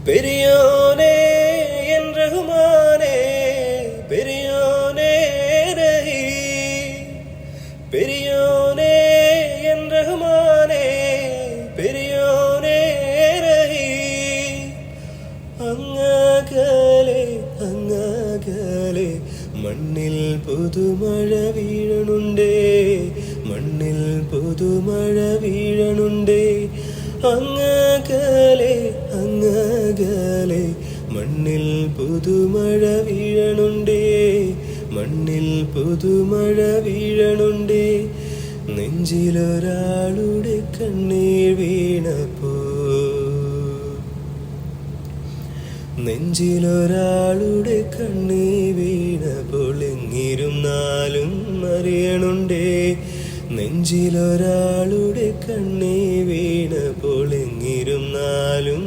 പെരിയോനേ N റഹ്മാനേ, പെരിയോനേ റഹീം, പെരിയോനേ N റഹ്മാനേ, പെരിയോനേ റഹീം. അങ്ങകലെ അങ്ങകലെ മണ്ണിൽ പുതുമഴ വീഴണുണ്ടേ, മണ്ണിൽ പുതുമഴ വീഴണുണ്ടേ. അങ്ങകലെ അങ്ങകലെ മണ്ണിൽ പുതുമഴ വീഴണുണ്ടേ, മണ്ണിൽ പുതുമഴ വീഴണുണ്ടേ. നെഞ്ചിലൊരാളുടെ കണ്ണീർ വീണപ്പോ, നെഞ്ചിലൊരാളുടെ കണ്ണീർ വീണപ്പോൾ എങ്ങിരുന്നാലും അറിയണുണ്ടേ, നെഞ്ചിലൊരാളുടെ കണ്ണീർ വീണപ്പോൾ എങ്ങിരുന്നാലും